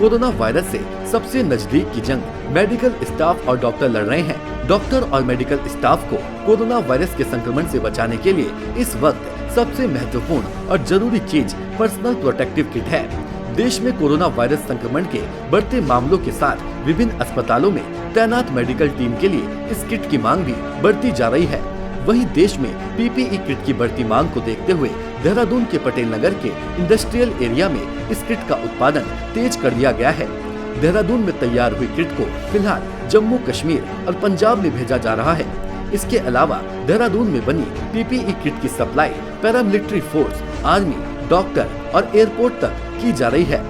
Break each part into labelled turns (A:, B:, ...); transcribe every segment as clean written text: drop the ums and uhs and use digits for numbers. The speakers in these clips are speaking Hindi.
A: कोरोना वायरस से सबसे नजदीक की जंग मेडिकल स्टाफ और डॉक्टर लड़ रहे हैं। डॉक्टर और मेडिकल स्टाफ को कोरोना वायरस के संक्रमण से बचाने के लिए इस वक्त सबसे महत्वपूर्ण और जरूरी चीज पर्सनल प्रोटेक्टिव किट है। देश में कोरोना वायरस संक्रमण के बढ़ते मामलों के साथ विभिन्न अस्पतालों में तैनात मेडिकल टीम के लिए इस किट की मांग भी बढ़ती जा रही है। वहीं देश में पीपीई किट की बढ़ती मांग को देखते हुए देहरादून के पटेल नगर के इंडस्ट्रियल एरिया में इस किट का उत्पादन तेज कर दिया गया है। देहरादून में तैयार हुई किट को फिलहाल जम्मू कश्मीर और पंजाब में भेजा जा रहा है। इसके अलावा देहरादून में बनी पीपीई किट की supply paramilitary force, army, doctor और एयरपोर्ट तक की जा रही है।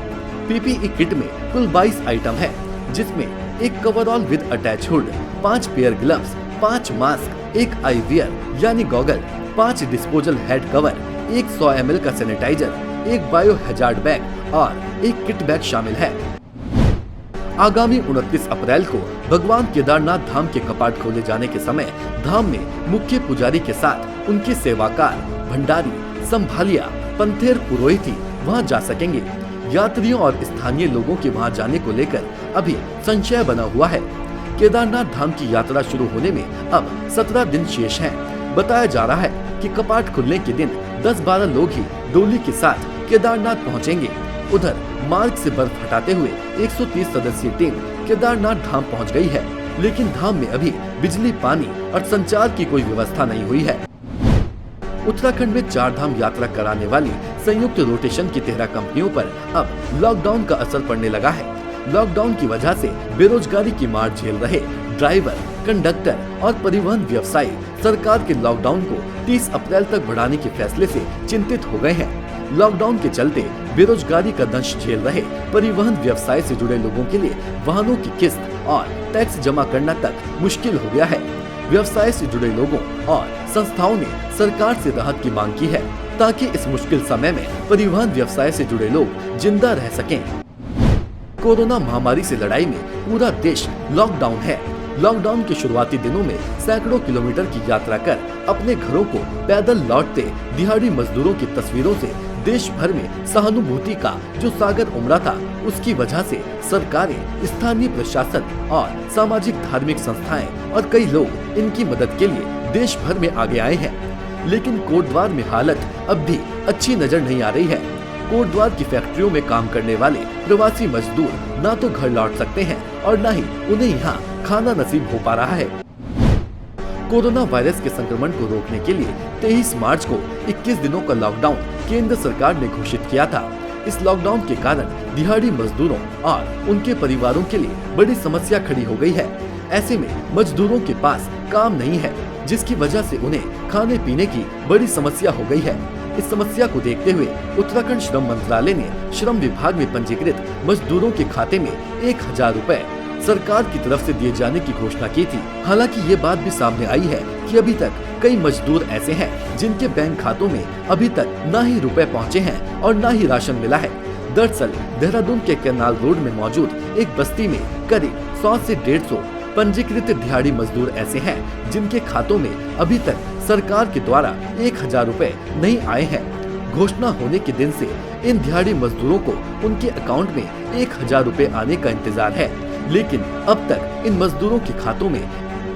A: पीपीई किट में कुल 22 आइटम है, जिसमें एक coverall with attach hood, 5 pair gloves, 5 mask, 1 eyewear यानी goggle, 5 disposal head cover, 100 ml का सैनिटाइजर, 1 बायो हैजार्ड बैग और 1 किट बैग शामिल है। आगामी 29 अप्रैल को भगवान केदारनाथ धाम के कपाट खोले जाने के समय धाम में मुख्य पुजारी के साथ उनके सेवाकार, भंडारी, संभालिया, पंथेर पुरोहित वहां जा सकेंगे। यात्रियों और स्थानीय लोगों के वहां जाने को लेकर अभी संशय बना हुआ है। केदारनाथ धाम की यात्रा शुरू होने में अब 17 दिन शेष हैं। बताया जा रहा है कि कपाट खुलने के दिन 10-12 लोग ही डोली के साथ केदारनाथ पहुंचेंगे। उधर मार्ग से बर्फ हटाते हुए 130 सदस्यीय टीम केदारनाथ धाम पहुंच गई है, लेकिन धाम में अभी बिजली, पानी और संचार की कोई व्यवस्था नहीं हुई है। उत्तराखंड में 4 धाम यात्रा कराने वाली संयुक्त रोटेशन की 13 कंपनियों पर अब लॉकडाउन का असर पड़ने लगा है। लॉकडाउन की वजह से बेरोजगारी की मार झेल रहे ड्राइवर, कंडक्टर और परिवहन व्यवसायी सरकार के लॉकडाउन को 30 अप्रैल तक बढ़ाने के फैसले से चिंतित हो गए हैं। लॉकडाउन के चलते बेरोजगारी का दंश झेल रहे परिवहन व्यवसाय से जुड़े लोगों के लिए वाहनों की किस्त और टैक्स जमा करना तक मुश्किल हो गया है। व्यवसाय से जुड़े लोगों और संस्थाओं ने सरकार से राहत की मांग की है, ताकि इस मुश्किल समय में परिवहन व्यवसाय से जुड़े लोग जिंदा रह सकें। कोरोना महामारी से लड़ाई में पूरा देश लॉकडाउन है। लॉकडाउन के शुरुआती दिनों में सैकड़ों किलोमीटर की यात्रा कर अपने घरों को पैदल लौटते दिहाड़ी मजदूरों की तस्वीरों से देश भर में सहानुभूति का जो सागर उमड़ा था, उसकी वजह से सरकारें, स्थानीय प्रशासन और सामाजिक धार्मिक संस्थाएं और कई लोग इनकी मदद के लिए देश भर में आगे आए हैं। लेकिन कोटद्वार में हालत अब भी अच्छी नजर नहीं आ रही है। कोटद्वार की फैक्ट्रियों में काम करने वाले प्रवासी मजदूर ना तो घर लौट सकते हैं और न ही उन्हें यहाँ खाना नसीब हो पा रहा है। कोरोना वायरस के संक्रमण को रोकने के लिए 23 मार्च को 21 दिनों का लॉकडाउन केंद्र सरकार ने घोषित किया था। इस लॉकडाउन के कारण दिहाड़ी मजदूरों और उनके परिवारों के लिए बड़ी समस्या खड़ी हो गई है। ऐसे में मजदूरों के पास काम नहीं है, जिसकी वजह से उन्हें खाने पीने की बड़ी समस्या हो गई है। इस समस्या को देखते हुए उत्तराखंड श्रम मंत्रालय ने श्रम विभाग में पंजीकृत मजदूरों के खाते में 1000 रुपए सरकार की तरफ से दिए जाने की घोषणा की थी। हालांकि ये बात भी सामने आई है कि अभी तक कई मजदूर ऐसे हैं जिनके बैंक खातों में अभी तक न ही रुपए पहुंचे हैं और न ही राशन मिला है। दरअसल देहरादून के कैनाल रोड में मौजूद एक बस्ती में करीब 100 से 150 पंजीकृत दिहाड़ी मजदूर ऐसे हैं जिनके खातों में अभी तक सरकार के द्वारा 1000 रुपए नहीं आए हैं। घोषणा होने के दिन से इन दिहाड़ी मजदूरों को उनके अकाउंट में 1000 रुपए आने का इंतजार है, लेकिन अब तक इन मजदूरों के खातों में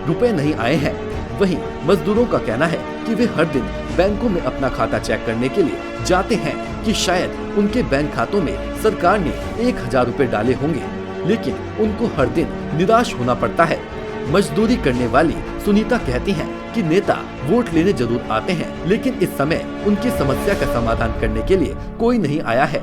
A: रुपए नहीं आए हैं। वहीं मजदूरों का कहना है कि वे हर दिन बैंकों में अपना खाता चेक करने के लिए जाते हैं कि शायद उनके बैंक खातों में सरकार ने 1000 रुपए डाले होंगे, लेकिन उनको हर दिन निराश होना पड़ता है। मजदूरी करने वाली सुनीता कहती हैं कि नेता वोट लेने जरूर आते हैं, लेकिन इस समय उनकी समस्या का समाधान करने के लिए कोई नहीं आया है।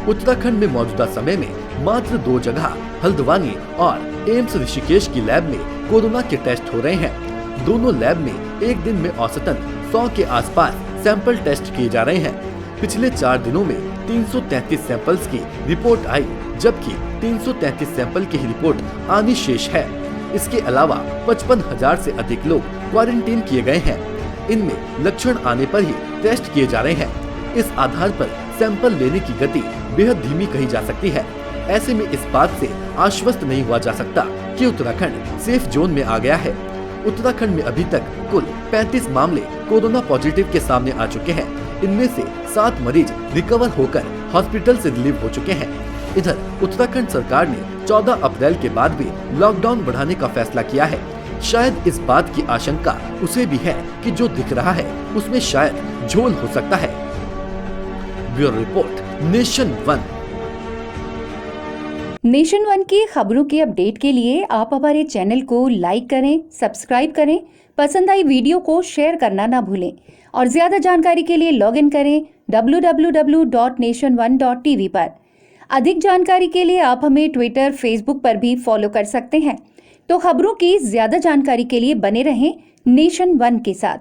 A: उत्तराखंड में मौजूदा समय में मात्र 2 जगह हल्द्वानी और एम्स ऋषिकेश की लैब में कोरोना के टेस्ट हो रहे हैं। दोनों लैब में एक दिन में औसतन 100 के आसपास सैंपल टेस्ट किए जा रहे हैं। पिछले 4 दिनों में 333 सैंपल्स की रिपोर्ट आई, जबकि 333 सैंपल की रिपोर्ट आनी शेष है। इसके अलावा 55,000 से अधिक लोग क्वारंटीन किए गए हैं। इनमें लक्षण आने पर ही टेस्ट किए जा रहे हैं। इस आधार पर सैंपल लेने की गति बेहद धीमी कही जा सकती है। ऐसे में इस बात से आश्वस्त नहीं हुआ जा सकता कि उत्तराखंड सेफ जोन में आ गया है। उत्तराखंड में अभी तक कुल 35 मामले कोरोना पॉजिटिव के सामने आ चुके हैं। इनमें से 7 मरीज रिकवर होकर हॉस्पिटल से रिलीव हो चुके हैं। इधर उत्तराखंड सरकार ने 14 अप्रैल के बाद भी लॉकडाउन बढ़ाने का फैसला किया है। शायद इस बात की आशंका उसे भी है कि जो दिख रहा है उसमें शायद झोल हो सकता है। Bureau report, nation one.
B: Nation one की खबरों के अपडेट के लिए आप हमारे चैनल को लाइक करें, सब्सक्राइब करें, पसंद आई वीडियो को शेयर करना ना भूलें और ज्यादा जानकारी के लिए लॉग इन करें www.nation1.tv पर। अधिक जानकारी के लिए आप हमें ट्विटर, फेसबुक पर भी फॉलो कर सकते हैं। तो खबरों की ज्यादा जानकारी के लिए बने रहें नेशन वन के साथ।